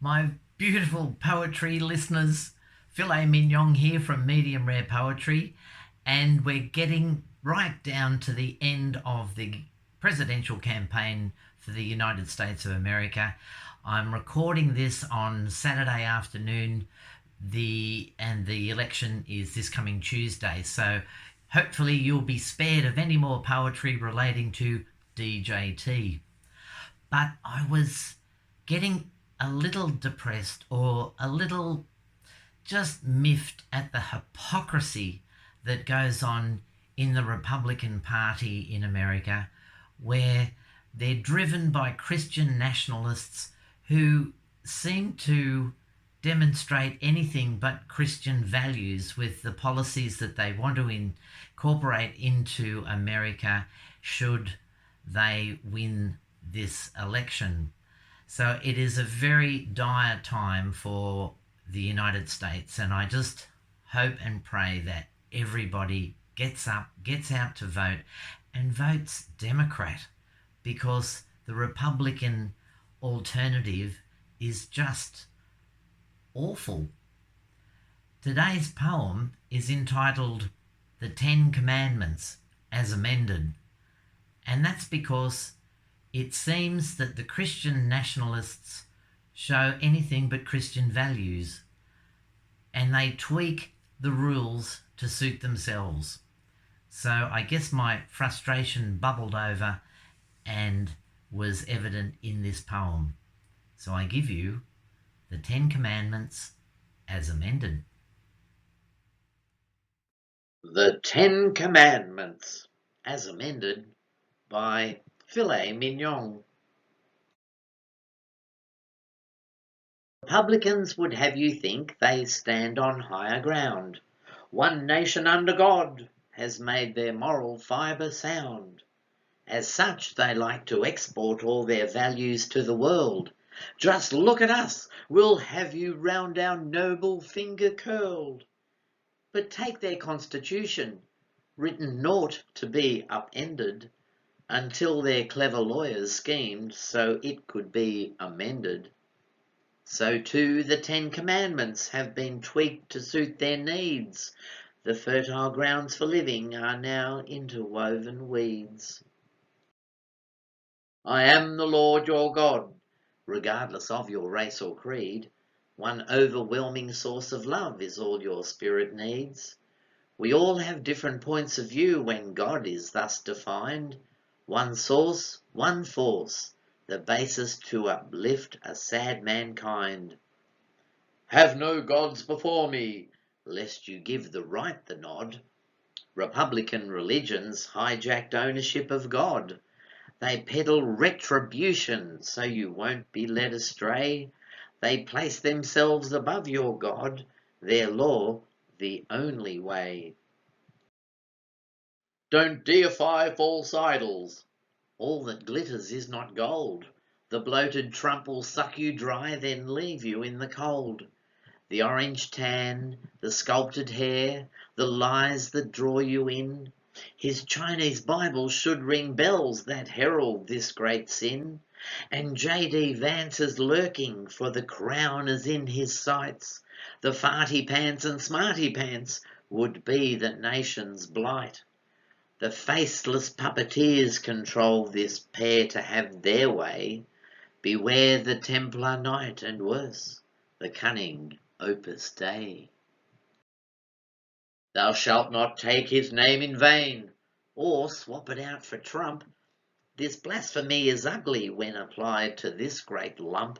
My beautiful poetry listeners, filet mignon here from Medium Rare Poetry, and we're getting right down to the end of the presidential campaign for the United States of America. I'm recording this on Saturday afternoon, the election is this coming Tuesday, so hopefully you'll be spared of any more poetry relating to DJT. But I was getting a little depressed or a little just miffed at the hypocrisy that goes on in the Republican Party in America, where they're driven by Christian nationalists who seem to demonstrate anything but Christian values with the policies that they want to incorporate into America should they win this election. So it is a very dire time for the United States, and I just hope and pray that everybody gets up, gets out to vote, and votes Democrat, because the Republican alternative is just awful. Today's poem is entitled The Ten Commandments as Amended, and that's because it seems that the Christian nationalists show anything but Christian values, and they tweak the rules to suit themselves. So I guess my frustration bubbled over and was evident in this poem. So I give you the Ten Commandments as amended. The Ten Commandments as amended by filet mignon. Republicans would have you think they stand on higher ground. One nation under God has made their moral fibre sound. As such, they like to export all their values to the world. Just look at us, we'll have you round our noble finger curled. But take their constitution, written naught to be upended, until their clever lawyers schemed so it could be amended. So too the Ten Commandments have been tweaked to suit their needs. The fertile grounds for living are now interwoven weeds. I am the Lord your God, regardless of your race or creed. One overwhelming source of love is all your spirit needs. We all have different points of view when God is thus defined. One source, one force, the basis to uplift a sad mankind. Have no gods before me, lest you give the right the nod. Republican religions hijacked ownership of God. They peddle retribution so you won't be led astray. They place themselves above your God, their law the only way. Don't deify false idols. All that glitters is not gold. The bloated Trump will suck you dry, then leave you in the cold. The orange tan, the sculpted hair, the lies that draw you in. His Chinese Bible should ring bells that herald this great sin. And J.D. Vance is lurking, for the crown is in his sights. The farty pants and smarty pants would be the nation's blight. The faceless puppeteers control this pair to have their way. Beware the Templar Knight, and worse, the cunning Opus Dei. Thou shalt not take his name in vain, or swap it out for Trump. This blasphemy is ugly when applied to this great lump.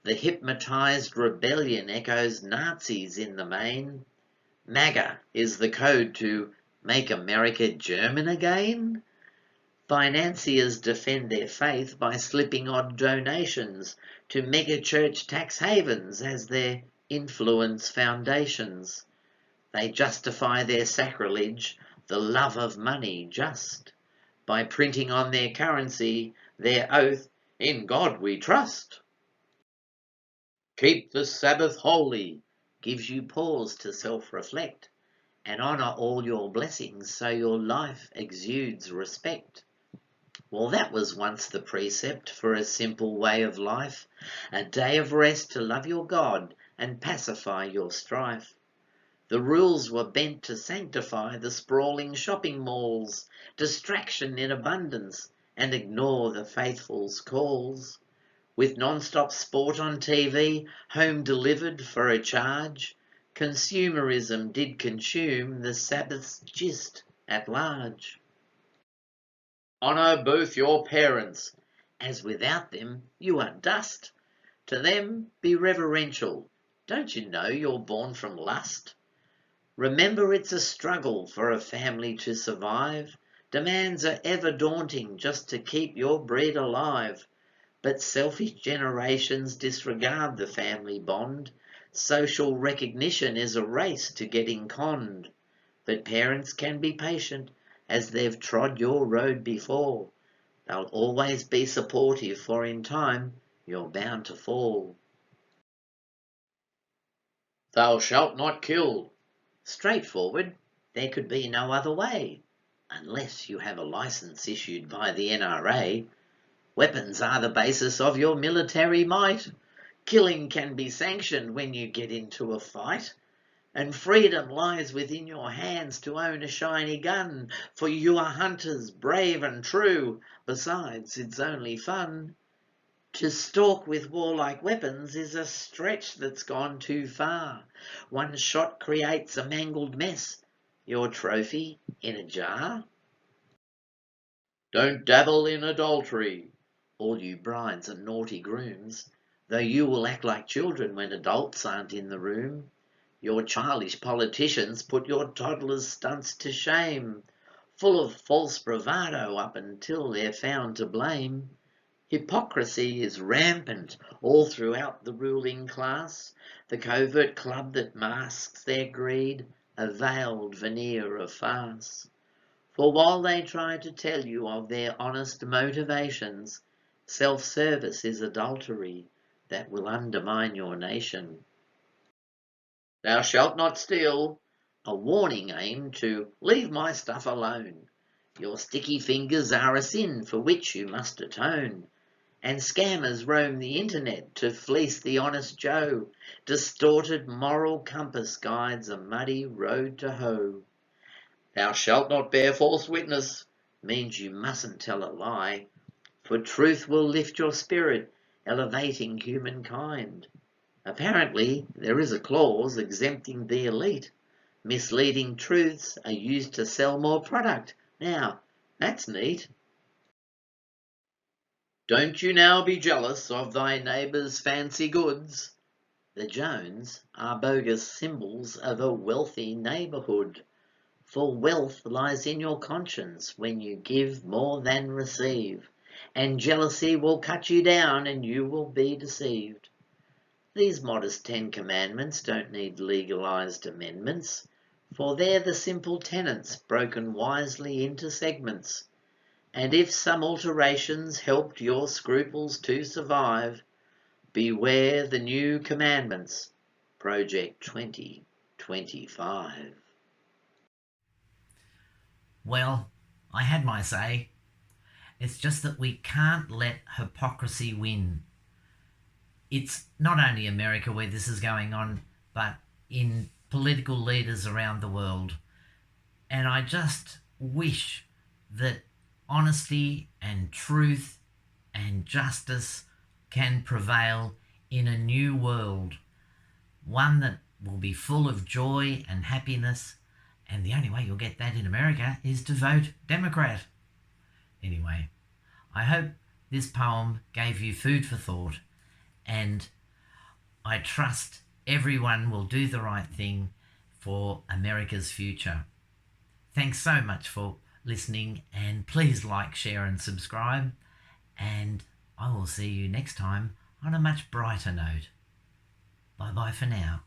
The hypnotized rebellion echoes Nazis in the main. MAGA is the code to make America German again? Financiers defend their faith by slipping odd donations to mega-church tax havens as their influence foundations. They justify their sacrilege, the love of money just, by printing on their currency their oath, "In God we trust." Keep the Sabbath holy gives you pause to self-reflect, and honour all your blessings so your life exudes respect. Well, that was once the precept for a simple way of life, a day of rest to love your God and pacify your strife. The rules were bent to sanctify the sprawling shopping malls, distraction in abundance, and ignore the faithful's calls. With non-stop sport on TV, home delivered for a charge, consumerism did consume the Sabbath's gist at large. Honour both your parents, as without them you are dust. To them be reverential. Don't you know you're born from lust? Remember it's a struggle for a family to survive. Demands are ever daunting just to keep your breed alive. But selfish generations disregard the family bond. Social recognition is a race to getting conned. But parents can be patient, as they've trod your road before. They'll always be supportive, for in time you're bound to fall. Thou shalt not kill. Straightforward, there could be no other way, unless you have a licence issued by the NRA. Weapons are the basis of your military might. Killing can be sanctioned when you get into a fight. And freedom lies within your hands to own a shiny gun, for you are hunters, brave and true. Besides, it's only fun. To stalk with warlike weapons is a stretch that's gone too far. One shot creates a mangled mess. Your trophy in a jar? Don't dabble in adultery, all you brides and naughty grooms, though you will act like children when adults aren't in the room. Your childish politicians put your toddlers' stunts to shame, full of false bravado up until they're found to blame. Hypocrisy is rampant all throughout the ruling class, the covert club that masks their greed, a veiled veneer of farce. For while they try to tell you of their honest motivations, self-service is adultery that will undermine your nation. Thou shalt not steal, a warning aimed to leave my stuff alone. Your sticky fingers are a sin for which you must atone. And scammers roam the internet to fleece the honest Joe. Distorted moral compass guides a muddy road to hoe. Thou shalt not bear false witness means you mustn't tell a lie, for truth will lift your spirit, elevating humankind. Apparently, there is a clause exempting the elite. Misleading truths are used to sell more product. Now, that's neat. Don't you now be jealous of thy neighbour's fancy goods. The Jones are bogus symbols of a wealthy neighbourhood. For wealth lies in your conscience when you give more than receive, and jealousy will cut you down and you will be deceived. These modest 10 commandments don't need legalised amendments, for they're the simple tenets broken wisely into segments. And if some alterations helped your scruples to survive, beware the new commandments, Project 2025. Well, I had my say. It's just that we can't let hypocrisy win. It's not only America where this is going on, but in political leaders around the world. And I just wish that honesty and truth and justice can prevail in a new world, one that will be full of joy and happiness. And the only way you'll get that in America is to vote Democrat. Anyway, I hope this poem gave you food for thought, and I trust everyone will do the right thing for America's future. Thanks so much for listening, and please like, share and subscribe, and I will see you next time on a much brighter note. Bye bye for now.